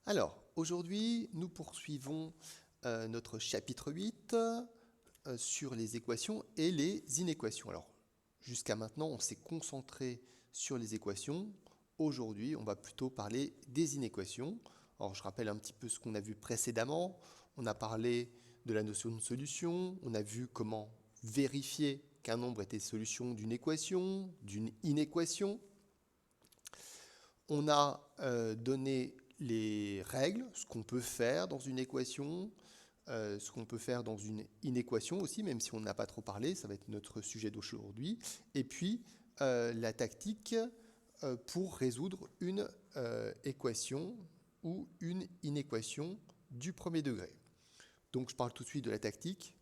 Alors, aujourd'hui, nous poursuivons notre chapitre 8 sur les équations et les inéquations. Alors, jusqu'à maintenant, on s'est concentré sur les équations. Aujourd'hui, on va plutôt parler des inéquations. Alors, je rappelle un petit peu ce qu'on a vu précédemment. On a parlé de la notion de solution. On a vu comment vérifier qu'un nombre était solution d'une équation, d'une inéquation. On a donné les règles, ce qu'on peut faire dans une équation, ce qu'on peut faire dans une inéquation aussi, même si on n'a pas trop parlé, ça va être notre sujet d'aujourd'hui. Et puis, la tactique pour résoudre une équation ou une inéquation du premier degré. Donc, je parle tout de suite de la tactique.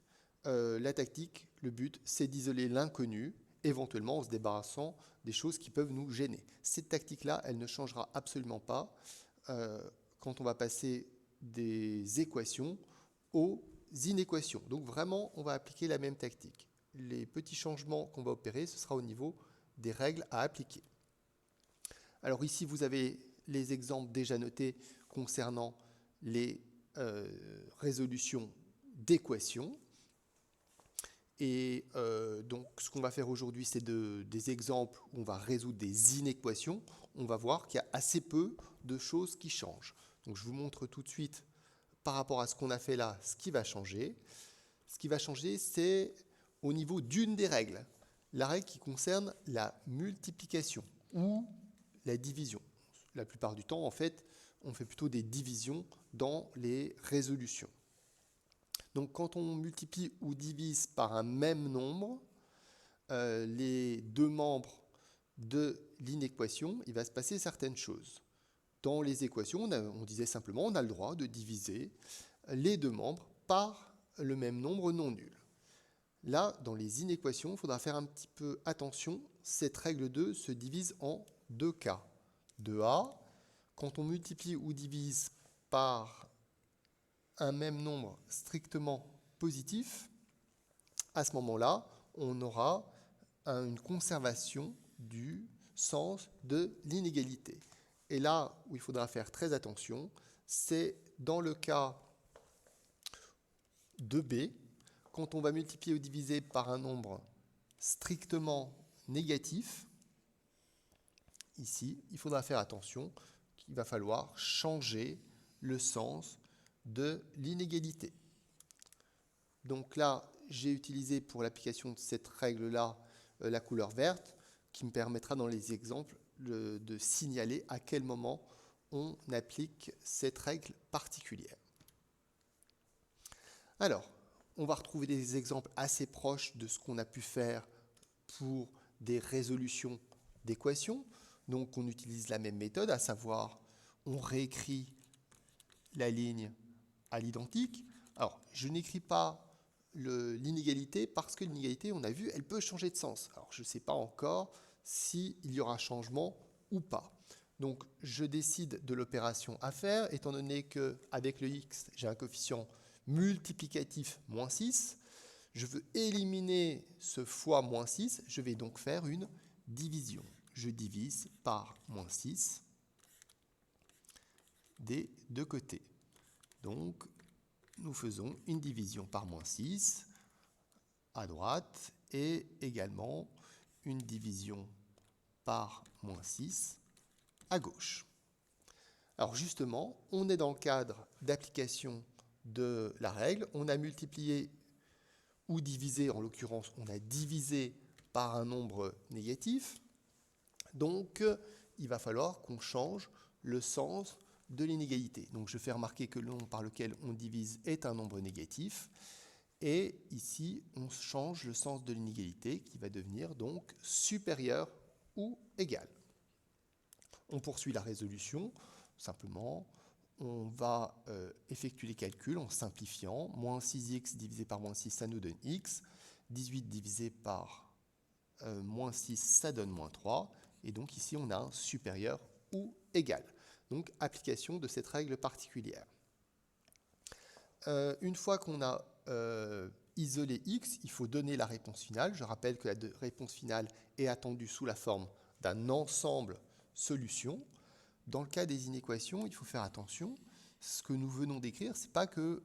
La tactique, le but, c'est d'isoler l'inconnu, éventuellement en se débarrassant des choses qui peuvent nous gêner. Cette tactique-là, elle ne changera absolument pas quand on va passer des équations aux inéquations. Donc vraiment, on va appliquer la même tactique. Les petits changements qu'on va opérer, ce sera au niveau des règles à appliquer. Alors ici, vous avez les exemples déjà notés concernant les résolutions d'équations. Et donc, ce qu'on va faire aujourd'hui, c'est des exemples où on va résoudre des inéquations. On va voir qu'il y a assez peu de choses qui changent. Donc, je vous montre tout de suite, par rapport à ce qu'on a fait là, ce qui va changer. Ce qui va changer, c'est au niveau d'une des règles. La règle qui concerne la multiplication ou la division. La plupart du temps, en fait, on fait plutôt des divisions dans les résolutions. Donc quand on multiplie ou divise par un même nombre, les deux membres de l'inéquation, il va se passer certaines choses. Dans les équations, on disait simplement on a le droit de diviser les deux membres par le même nombre non nul. Là, dans les inéquations, il faudra faire un petit peu attention. Cette règle 2 se divise en deux cas. 2a, quand on multiplie ou divise par un même nombre strictement positif, à ce moment-là, on aura une conservation du sens de l'inégalité. Et là où il faudra faire très attention, c'est dans le cas de B, quand on va multiplier ou diviser par un nombre strictement négatif. Ici, il faudra faire attention qu'il va falloir changer le sens de l'inégalité. Donc là, j'ai utilisé pour l'application de cette règle-là la couleur verte qui me permettra dans les exemples de signaler à quel moment on applique cette règle particulière. Alors, on va retrouver des exemples assez proches de ce qu'on a pu faire pour des résolutions d'équations. Donc on utilise la même méthode, à savoir on réécrit la ligne à l'identique. Alors, je n'écris pas l'inégalité parce que l'inégalité, on a vu, elle peut changer de sens. Alors, je ne sais pas encore s'il y aura changement ou pas. Donc, je décide de l'opération à faire, étant donné qu'avec le x, j'ai un coefficient multiplicatif moins 6. Je veux éliminer ce fois moins 6, je vais donc faire une division. Je divise par moins 6 des deux côtés. Donc, nous faisons une division par moins 6 à droite et également une division par moins 6 à gauche. Alors justement, on est dans le cadre d'application de la règle. On a multiplié ou divisé, en l'occurrence, on a divisé par un nombre négatif. Donc, il va falloir qu'on change le sens de l'inégalité. Donc, je fais remarquer que le nombre par lequel on divise est un nombre négatif. Et ici, on change le sens de l'inégalité qui va devenir donc supérieur ou égal. On poursuit la résolution. Simplement, on va effectuer les calculs en simplifiant. Moins 6x divisé par moins 6, ça nous donne x. 18 divisé par moins 6, ça donne moins 3. Et donc ici, on a un supérieur ou égal. Donc, application de cette règle particulière. Une fois qu'on a isolé x, il faut donner la réponse finale. Je rappelle que la réponse finale est attendue sous la forme d'un ensemble solution. Dans le cas des inéquations, il faut faire attention. ce que nous venons d'écrire, ce n'est pas que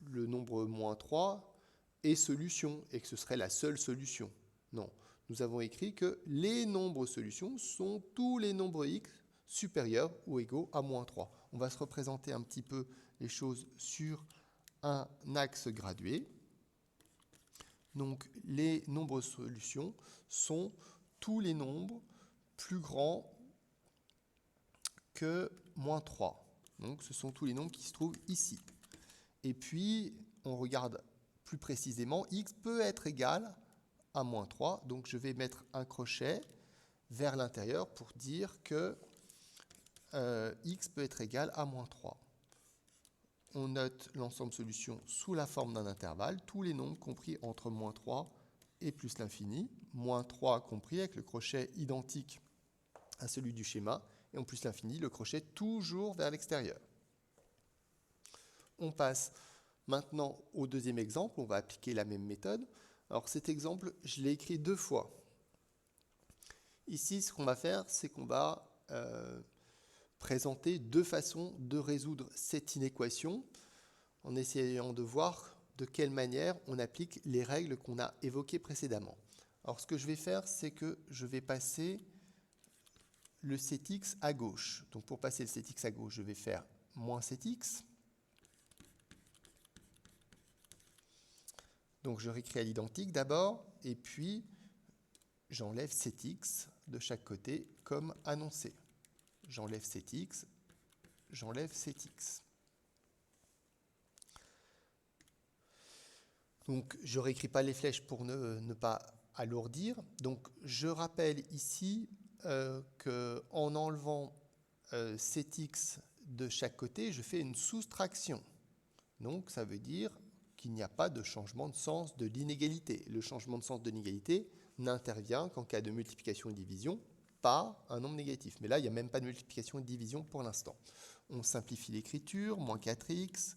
le nombre moins 3 est solution et que ce serait la seule solution. Non, nous avons écrit que les nombres solutions sont tous les nombres x supérieurs ou égaux à moins 3. On va se représenter un petit peu les choses sur un axe gradué. Donc les nombres solutions sont tous les nombres plus grands que moins 3. Donc ce sont tous les nombres qui se trouvent ici. Et puis on regarde plus précisément, x peut être égal à moins 3. Donc je vais mettre un crochet vers l'intérieur pour dire que x peut être égal à moins 3. On note l'ensemble solution sous la forme d'un intervalle, tous les nombres compris entre moins 3 et plus l'infini, moins 3 compris avec le crochet identique à celui du schéma, et en plus l'infini, le crochet toujours vers l'extérieur. On passe maintenant au deuxième exemple, on va appliquer la même méthode. Alors cet exemple, je l'ai écrit 2 fois. Ici, ce qu'on va faire, c'est qu'on va présenter 2 façons de résoudre cette inéquation en essayant de voir de quelle manière on applique les règles qu'on a évoquées précédemment. Alors ce que je vais faire, c'est que je vais passer le Ctx à gauche. Donc pour passer le Ctx à gauche, je vais faire moins Ctx. Donc je réécris à l'identique d'abord, et puis j'enlève Ctx de chaque côté comme annoncé. J'enlève Ctx, j'enlève Ctx. Donc je ne réécris pas les flèches pour ne pas alourdir. Donc je rappelle ici qu'en enlevant Ctx de chaque côté, je fais une soustraction. Donc ça veut dire qu'il n'y a pas de changement de sens de l'inégalité. Le changement de sens de l'inégalité n'intervient qu'en cas de multiplication et division par un nombre négatif. Mais là, il n'y a même pas de multiplication et de division pour l'instant. On simplifie l'écriture, moins 4x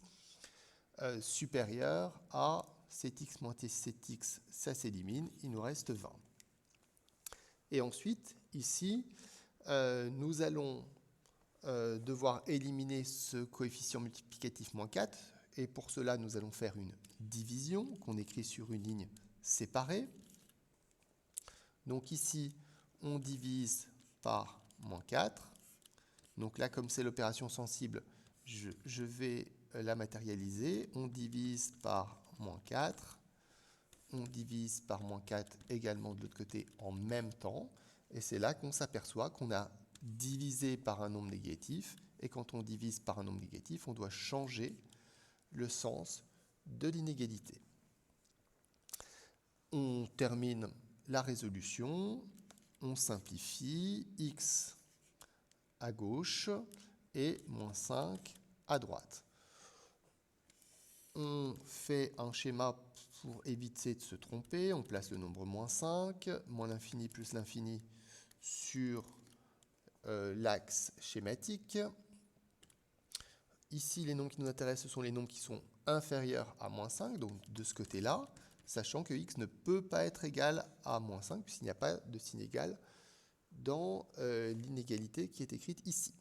supérieur à Ctx moins Ctx, ça s'élimine, il nous reste 20. Et ensuite, ici, nous allons devoir éliminer ce coefficient multiplicatif moins 4, et pour cela, nous allons faire une division qu'on écrit sur une ligne séparée. Donc ici, on divise par moins 4. Donc là, comme c'est l'opération sensible, je vais la matérialiser. On divise par moins 4. On divise par moins 4 également de l'autre côté en même temps. Et c'est là qu'on s'aperçoit qu'on a divisé par un nombre négatif. Et quand on divise par un nombre négatif, on doit changer le sens de l'inégalité. On termine la résolution. On simplifie x à gauche et moins 5 à droite. On fait un schéma pour éviter de se tromper. On place le nombre moins 5, moins l'infini plus l'infini sur l'axe schématique. Ici, les nombres qui nous intéressent, ce sont les nombres qui sont inférieurs à moins 5, donc de ce côté-là, sachant que x ne peut pas être égal à moins 5, puisqu'il n'y a pas de signe égal dans l'inégalité qui est écrite ici.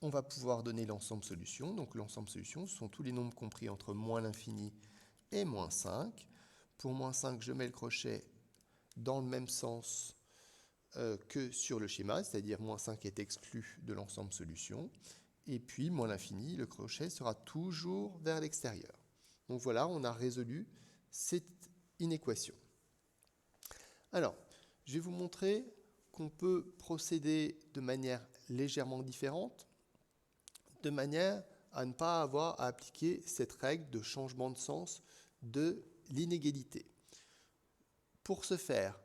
On va pouvoir donner l'ensemble solution. Donc l'ensemble solution, ce sont tous les nombres compris entre moins l'infini et moins 5. Pour moins 5, je mets le crochet dans le même sens que sur le schéma, c'est-à-dire moins 5 est exclu de l'ensemble solution. Et puis, moins l'infini, le crochet sera toujours vers l'extérieur. Donc voilà, on a résolu cette inéquation. Alors, je vais vous montrer qu'on peut procéder de manière légèrement différente, de manière à ne pas avoir à appliquer cette règle de changement de sens de l'inégalité. Pour ce faire,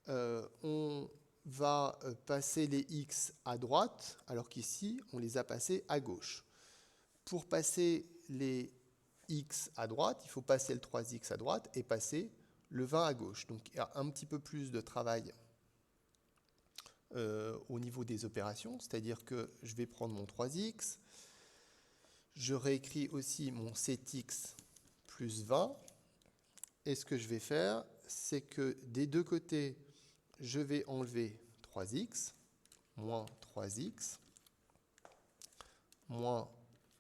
on va passer les x à droite, alors qu'ici, on les a passés à gauche. Pour passer les x à droite, il faut passer le 3x à droite et passer le 20 à gauche. Donc il y a un petit peu plus de travail au niveau des opérations, c'est-à-dire que je vais prendre mon 3x, je réécris aussi mon Ctx plus 20, et ce que je vais faire, c'est que des deux côtés, je vais enlever 3x, moins 3x, moins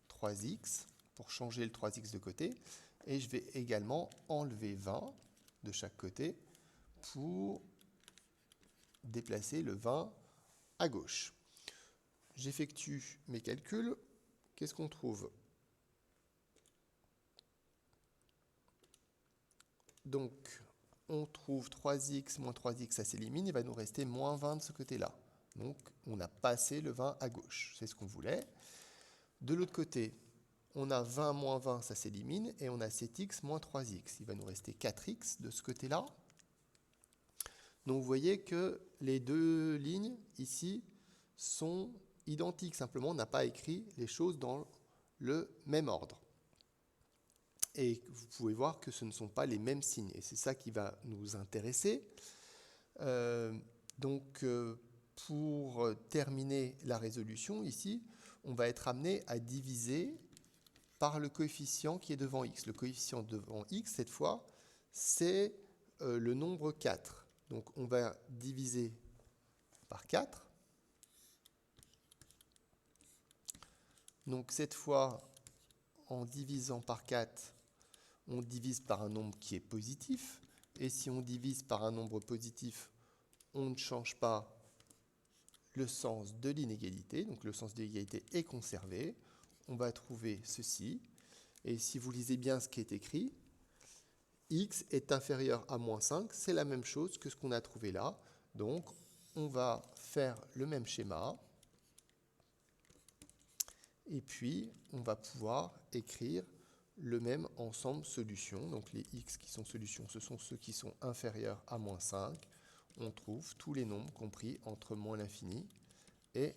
3x pour changer le 3x de côté. Et je vais également enlever 20 de chaque côté pour déplacer le 20 à gauche. J'effectue mes calculs. Qu'est-ce qu'on trouve? Donc, on trouve 3x moins 3x, ça s'élimine. Il va nous rester moins 20 de ce côté-là. Donc, on a passé le 20 à gauche. C'est ce qu'on voulait. De l'autre côté, on a 20 moins 20, ça s'élimine. Et on a 7x moins 3x. Il va nous rester 4x de ce côté-là. Donc, vous voyez que les deux lignes ici sont identiques. Simplement, on n'a pas écrit les choses dans le même ordre. Et vous pouvez voir que ce ne sont pas les mêmes signes. Et c'est ça qui va nous intéresser. Pour terminer la résolution, ici, on va être amené à diviser par le coefficient qui est devant x. Le coefficient devant x, cette fois, c'est le nombre 4. Donc, on va diviser par 4. Donc, cette fois, en divisant par 4, on divise par un nombre qui est positif. Et si on divise par un nombre positif, on ne change pas le sens de l'inégalité. Donc le sens de l'égalité est conservé. On va trouver ceci. Et si vous lisez bien ce qui est écrit, x est inférieur à moins 5. C'est la même chose que ce qu'on a trouvé là. Donc on va faire le même schéma. Et puis on va pouvoir écrire le même ensemble solution. Donc les x qui sont solutions, ce sont ceux qui sont inférieurs à moins 5. On trouve tous les nombres compris entre moins l'infini et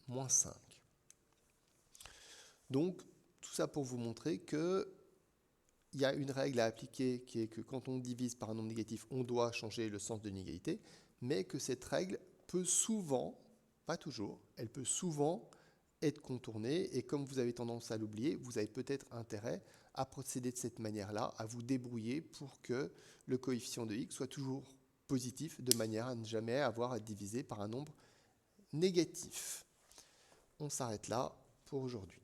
moins 5. Donc, tout ça pour vous montrer qu'il y a une règle à appliquer qui est que quand on divise par un nombre négatif, on doit changer le sens de l'inégalité, mais que cette règle peut souvent, pas toujours, elle peut souvent être contournée, et comme vous avez tendance à l'oublier, vous avez peut-être intérêt à procéder de cette manière-là, à vous débrouiller pour que le coefficient de x soit toujours positif, de manière à ne jamais avoir à diviser par un nombre négatif. On s'arrête là pour aujourd'hui.